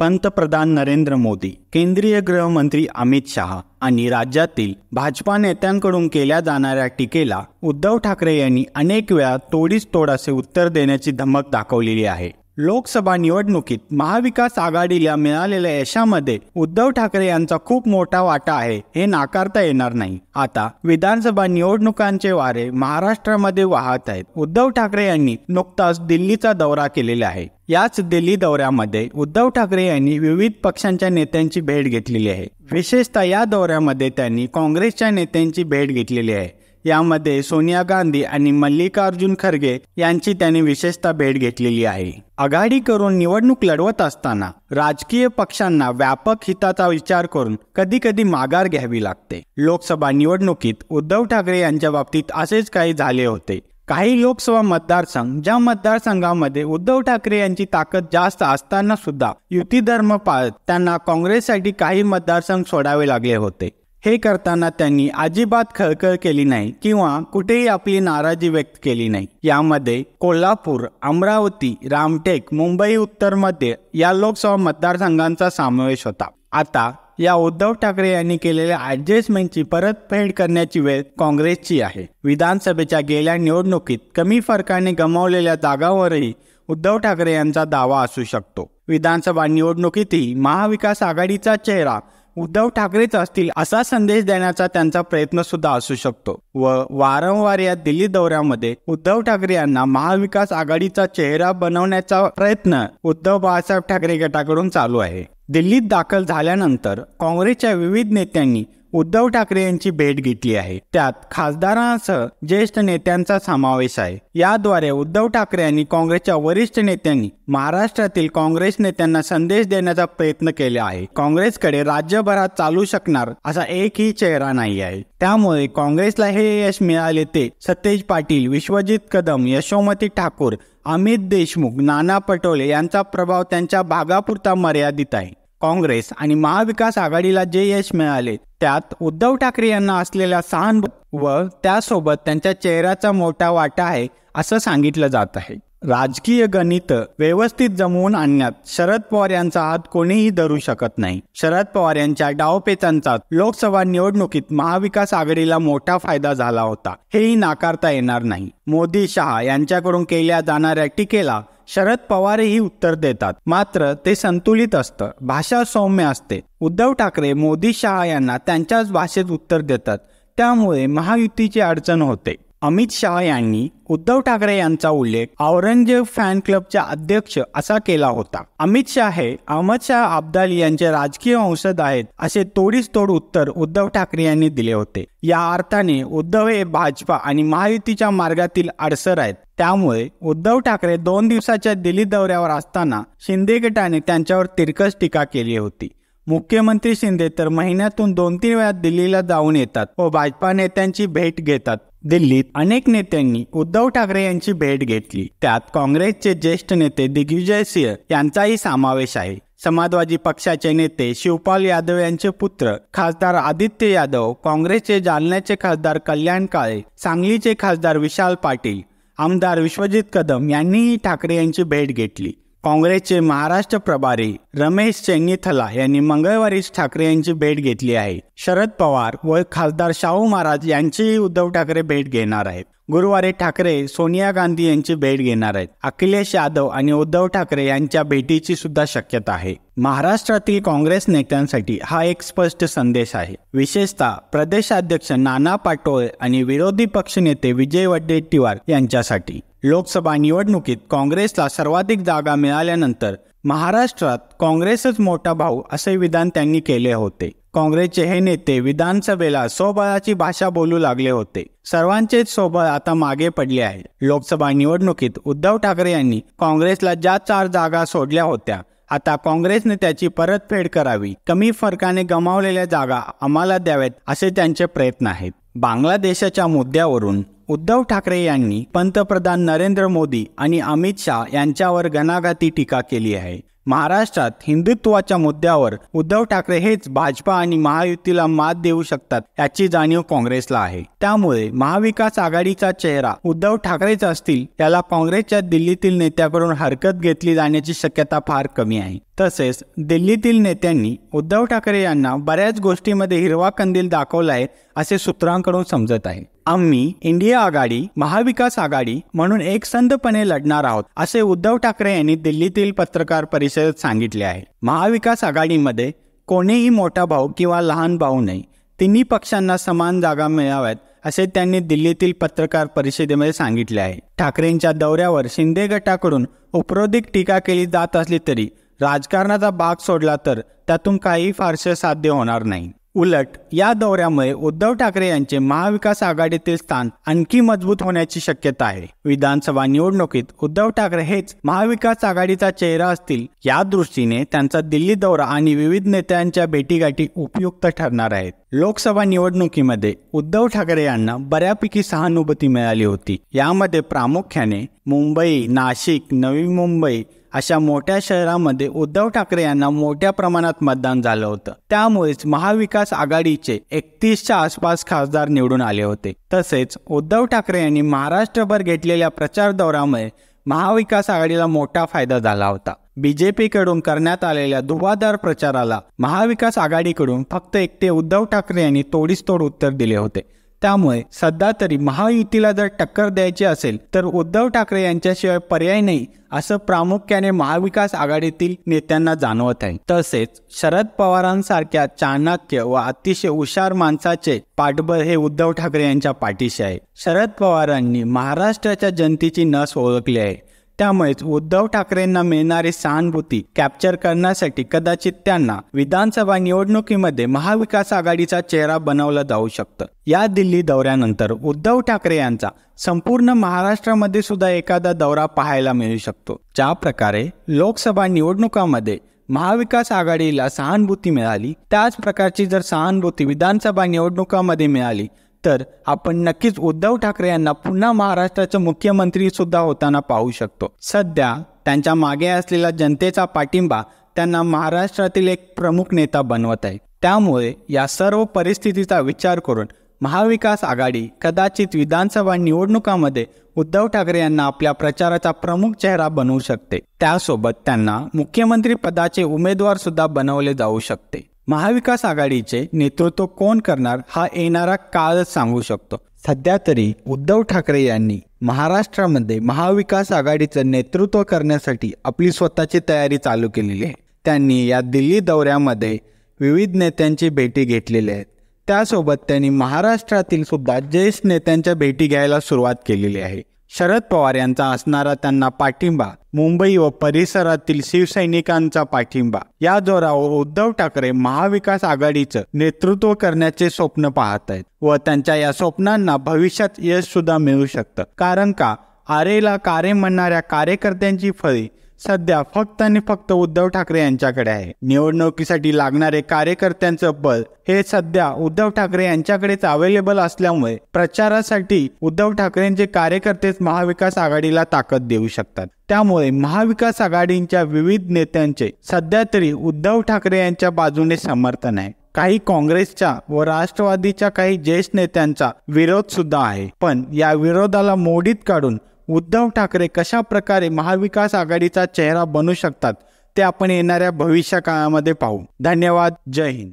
पंतप्रधान नरेंद्र मोदी, केंद्रीय गृहमंत्री अमित शहा आणि राज्यातील भाजपा नेत्यांकडून केल्या जाणाऱ्या टीकेला उद्धव ठाकरे यांनी अनेक वेळा तोडीस तोड असे उत्तर देण्याची धमक दाखवलेली आहे। लोकसभा निवडणुकीत महाविकास आघाडीला मिळालेल्या यशामध्ये उद्धव ठाकरे यांचा खूप मोठा वाटा आहे हे नाकारता येणार नाही। आता विधानसभा निवडणुकांचे वारे महाराष्ट्रामध्ये वाहत आहेत। उद्धव ठाकरे यांनी नुकताच दिल्लीचा दौरा केलेला आहे। याच दिल्ली दौऱ्यामध्ये उद्धव ठाकरे यांनी विविध पक्षांच्या नेत्यांची भेट घेतलेली आहे। विशेषतः या दौऱ्यामध्ये त्यांनी काँग्रेसच्या नेत्यांची भेट घेतलेली आहे। यामध्ये सोनिया गांधी आणि मल्लिकार्जुन खरगे यांची त्यांनी विशेषतः भेट घेतलेली आहे। आघाडी करून निवडणूक लढवत असताना राजकीय पक्षांना व्यापक हिताचा विचार करून कधी कधी माघार घ्यावी लागते। लोकसभा निवडणुकीत उद्धव ठाकरे यांच्या बाबतीत असेच काही झाले होते। काही लोकसभा मतदारसंघ ज्या मतदारसंघामध्ये उद्धव ठाकरे यांची ताकद जास्त असताना सुद्धा युती धर्म पाळत त्यांना काँग्रेससाठी काही मतदारसंघ सोडावे लागले होते। हे करताना त्यांनी अजिबात खळखळ केली नाही किंवा कुठेही आपली नाराजी व्यक्त केली नाही। यामध्ये कोल्हापूर, अमरावती, रामटेक, मुंबई उत्तर मध्य या लोकसभा मतदारसंघांचा समावेश होता। आता या उद्धव ठाकरे यांनी केलेल्या ॲडजस्टमेंटची परतफेड करण्याची वेळ काँग्रेसची आहे। विधानसभेच्या गेल्या निवडणुकीत कमी फरकाने गमावलेल्या जागांवरही उद्धव ठाकरे यांचा दावा असू शकतो। विधानसभा निवडणुकीतही महाविकास आघाडीचा चेहरा उद्धव ठाकरेच असतील असा संदेश देण्याचा त्यांचा प्रयत्न सुद्धा असू शकतो व वारंवार या दिल्ली दौऱ्यामध्ये उद्धव ठाकरे यांना महाविकास आघाडीचा चेहरा बनवण्याचा प्रयत्न उद्धव बाळासाहेब ठाकरे गटाकडून चालू आहे। दिल्लीत दाखल झाल्यानंतर काँग्रेसच्या विविध नेत्यांनी उद्धव ठाकरे यांची भेट घेतली आहे। त्यात खासदारांसह ज्येष्ठ नेत्यांचा समावेश आहे। याद्वारे उद्धव ठाकरे यांनी काँग्रेसच्या वरिष्ठ नेत्यांनी महाराष्ट्रातील काँग्रेस नेत्यांना संदेश देण्याचा प्रयत्न केला आहे। काँग्रेसकडे राज्यभरात चालू शकणार असा एकही चेहरा नाही आहे। त्यामुळे काँग्रेसला हे यश मिळाले ते सतेज पाटील, विश्वजित कदम, यशोमती ठाकूर, अमित देशमुख, नाना पटोले यांचा प्रभाव त्यांच्या भागापुरता मर्यादित आहे। काँग्रेस आणि महाविकास आघाडीला जे यश मिळाले त्यात उद्धव ठाकरे यांना असलेल्या सहानुभूती व त्यासोबत त्यांच्या चेहऱ्याचा मोठा वाटा आहे असं सांगितलं जात आहे। राजकीय गणित व्यवस्थित जमवून आणण्यात शरद पवार यांचा हात कोणीही धरू शकत नाही। शरद पवार यांच्या डावपेचांचा लोकसभा निवडणुकीत महाविकास आघाडीला मोठा फायदा झाला होता हेही नाकारता येणार नाही। मोदी शहा यांच्याकडून केल्या जाणाऱ्या टीकेला शरद पवारही उत्तर देतात, मात्र ते संतुलित असतं, भाषा सौम्य असते। उद्धव ठाकरे मोदी शहा यांना त्यांच्याच भाषेत उत्तर देतात, त्यामुळे महायुतीची अडचण होते। अमित शहा यांनी उद्धव ठाकरे यांचा उल्लेख औरंगजेब फॅन क्लबच्या अध्यक्ष असा केला होता। अमित शहा हे अहमद शाह अब्दाली यांचे राजकीय वंशज आहेत असे तोडीस तोड उत्तर उद्धव ठाकरे यांनी दिले होते। या अर्थाने उद्धव हे भाजपा आणि महायुतीच्या मार्गातील अडसर आहेत। त्यामुळे उद्धव ठाकरे 2 दिवसाच्या दिल्ली दौऱ्यावर असताना शिंदे गटाने त्यांच्यावर तिरकस टीका केली होती। मुख्यमंत्री शिंदे तर महिन्यातून 2-3 वेळा दिल्लीला जाऊन येतात व भाजपा नेत्यांची भेट घेतात। दिल्लीत अनेक नेत्यांनी उद्धव ठाकरे यांची भेट घेतली, त्यात काँग्रेसचे ज्येष्ठ नेते दिग्विजय सिंह यांचाही समावेश आहे। समाजवादी पक्षाचे नेते शिवपाल यादव यांचे पुत्र खासदार आदित्य यादव, काँग्रेसचे जालन्याचे खासदार कल्याण काळे, सांगलीचे खासदार विशाल पाटील, आमदार विश्वजित कदम यांनीही ठाकरे यांची भेट घेतली। काँग्रेसचे महाराष्ट्र प्रभारी रमेश चेन्नीथला यांनी मंगळवारीच ठाकरे यांची भेट घेतली आहे। शरद पवार व खासदार शाहू महाराज यांचीही उद्धव ठाकरे भेट घेणार आहेत। गुरुवारी ठाकरे सोनिया गांधी यांची भेट घेणार आहेत। अखिलेश यादव आणि उद्धव ठाकरे यांच्या भेटीची सुद्धा शक्यता आहे। महाराष्ट्रातील काँग्रेस नेत्यांसाठी हा एक स्पष्ट संदेश आहे, विशेषतः प्रदेशाध्यक्ष नाना पटोले आणि विरोधी पक्षनेते विजय वडेट्टीवार यांच्यासाठी। लोकसभा निवडणुकीत काँग्रेसला सर्वाधिक जागा मिळाल्यानंतर महाराष्ट्रात काँग्रेसच मोठा भाऊ असे विधान त्यांनी केले होते। काँग्रेसचे हे नेते विधानसभेला स्वबळाची भाषा बोलू लागले होते। सर्वांचेच स्वबळ आता मागे पडले आहे। लोकसभा निवडणुकीत उद्धव ठाकरे यांनी काँग्रेसला ज्या 4 जागा सोडल्या होत्या, आता काँग्रेसने त्याची परतफेड करावी, कमी फरकाने गमावलेल्या जागा आम्हाला द्याव्यात असे त्यांचे प्रयत्न आहेत। बांगलादेशाच्या मुद्द्यावरून उद्धव ठाकरे यांनी पंतप्रधान नरेंद्र मोदी आणि अमित शहा यांच्यावर घणाघाती टीका केली आहे। महाराष्ट्रात हिंदुत्वाच्या मुद्द्यावर उद्धव ठाकरे हेच भाजपा आणि महायुतीला मात देऊ शकतात याची जाणीव काँग्रेसला आहे। त्यामुळे महाविकास आघाडीचा चेहरा उद्धव ठाकरेच असतील याला काँग्रेसच्या दिल्लीतील नेत्याकडून हरकत घेतली जाण्याची शक्यता फार कमी आहे। तसेच दिल्लीतील नेत्यांनी उद्धव ठाकरे यांना बऱ्याच गोष्टींमध्ये हिरवा कंदील दाखवला आहे असे सूत्रांकडून समजत आहे. आम्ही इंडिया आघाडी, महाविकास आघाडी म्हणून एकसंधपणे लढणार आहोत असे उद्धव ठाकरे यांनी दिल्लीतील पत्रकार परिषदेत सांगितले आहे. महाविकास आघाडीमध्ये कोणीही मोठा भाऊ किंवा लहान भाऊ नाही, तिन्ही पक्षांना समान जागा मिळाव्यात असे त्यांनी दिल्लीतील पत्रकार परिषदेमध्ये सांगितले आहे. ठाकरेंच्या दौऱ्यावर शिंदे गटाकडून उपरोधिक टीका केली जात असली तरी राजकारणाचा भाग सोडला तर त्यातून काही फारसे साध्य होणार नाही. उलट या दौऱ्यामुळे उद्धव ठाकरे यांचे महाविकास आघाडीतील स्थान आणखी मजबूत होण्याची शक्यता आहे. विधानसभा निवडणुकीत उद्धव ठाकरे हेच महाविकास आघाडीचा चेहरा असतील, या दृष्टीने त्यांचा दिल्ली दौरा आणि विविध नेत्यांच्या भेटीगाठी उपयुक्त ठरणार आहेत. लोकसभा निवडणुकीमध्ये उद्धव ठाकरे यांना बऱ्यापैकी सहानुभूती मिळाली होती. यामध्ये प्रामुख्याने मुंबई, नाशिक, नवी मुंबई अशा मोठ्या शहरांमध्ये उद्धव ठाकरे यांना मोठ्या प्रमाणात मतदान झालं होतं. त्यामुळेच महाविकास आघाडीचे 31च्या आसपास खासदार निवडून आले होते. तसेच उद्धव ठाकरे यांनी महाराष्ट्रभर घेतलेल्या प्रचार दौऱ्यामुळे महाविकास आघाडीला मोठा फायदा झाला होता. बीजेपीकडून करण्यात आलेल्या धुवाधार प्रचाराला महाविकास आघाडीकडून फक्त एकटे उद्धव ठाकरे यांनी तोडीस तोड उत्तर दिले होते. त्यामुळे सध्या तरी महायुतीला जर टक्कर द्यायची असेल तर उद्धव ठाकरे यांच्याशिवाय पर्याय नाही असं प्रामुख्याने महाविकास आघाडीतील नेत्यांना जाणवत आहे. तसेच शरद पवारांसारख्या चाणक्य व अतिशय हुशार माणसाचे पाठबळ हे उद्धव ठाकरे यांच्या पाठीशी आहे. शरद पवारांनी महाराष्ट्राच्या जनतेची नस ओळखली आहे. त्यामुळेच उद्धव ठाकरेंना मिळणारी सहानुभूती कॅप्चर करण्यासाठी कदाचित त्यांना विधानसभा निवडणुकीमध्ये महाविकास आघाडीचा चेहरा बनवला जाऊ शकतं. या दिल्ली दौऱ्यानंतर उद्धव ठाकरे यांचा संपूर्ण महाराष्ट्रामध्ये सुद्धा एखादा दौरा पाहायला मिळू शकतो. ज्या प्रकारे लोकसभा निवडणुकांमध्ये महाविकास आघाडीला सहानुभूती मिळाली, त्याच प्रकारची जर सहानुभूती विधानसभा निवडणुकांमध्ये मिळाली तर आपण नक्कीच उद्धव ठाकरे यांना पुन्हा महाराष्ट्राचे मुख्यमंत्री सुद्धा होताना पाहू शकतो. सध्या त्यांच्या मागे असलेला जनतेचा पाठिंबा त्यांना महाराष्ट्रातील एक प्रमुख नेता बनवत आहे. त्यामुळे या सर्व परिस्थितीचा विचार करून महाविकास आघाडी कदाचित विधानसभा निवडणुकांमध्ये उद्धव ठाकरे यांना आपल्या प्रचाराचा प्रमुख चेहरा बनवू शकते. त्यासोबत त्यांना मुख्यमंत्री पदाचे उमेदवार सुद्धा बनवले जाऊ शकते. महाविकास आघाडीचे नेतृत्व कोण करणार हा येणारा काळच सांगू शकतो. सध्या तरी उद्धव ठाकरे यांनी महाराष्ट्रामध्ये महाविकास आघाडीचं नेतृत्व करण्यासाठी आपली स्वतःची तयारी चालू केलेली आहे. त्यांनी या दिल्ली दौऱ्यामध्ये विविध नेत्यांची भेटी घेतलेल्या आहेत. त्यासोबत त्यांनी महाराष्ट्रातील सुद्धा ज्येष्ठ नेत्यांच्या भेटी घ्यायला सुरुवात केलेली आहे. शरद पवार यांचा असणारा त्यांना पाठिंबा, मुंबई व परिसरातील शिवसैनिकांचा पाठिंबा या जोरावर उद्धव ठाकरे महाविकास आघाडीचं नेतृत्व करण्याचे स्वप्न पाहत आहेत व त्यांच्या या स्वप्नांना भविष्यात यश सुद्धा मिळू शकतं. कारण का आरेला कारे म्हणणाऱ्या कार्यकर्त्यांची फळी सध्या फक्त आणि फक्त उद्धव ठाकरे यांच्याकडे आहे. निवडणुकीसाठी लागणारे कार्यकर्त्यांचं बळ हे सध्या उद्धव ठाकरे यांच्याकडेच अवेलेबल असल्यामुळे प्रचारासाठी उद्धव ठाकरेंचे कार्यकर्तेच महाविकास आघाडीला ताकद देऊ शकतात. त्यामुळे महाविकास आघाडीच्या विविध नेत्यांचे सध्या तरी उद्धव ठाकरे यांच्या बाजूने समर्थन आहे. काही काँग्रेसच्या व राष्ट्रवादीच्या काही ज्येष्ठ नेत्यांचा विरोध सुद्धा आहे. पण या विरोधाला मोडीत काढून उद्धव ठाकरे कशा प्रकारे महाविकास आघाडीचा चेहरा बनू शकतात ते आपण येणाऱ्या भविष्य काळामध्ये पाहू. धन्यवाद. जय हिंद.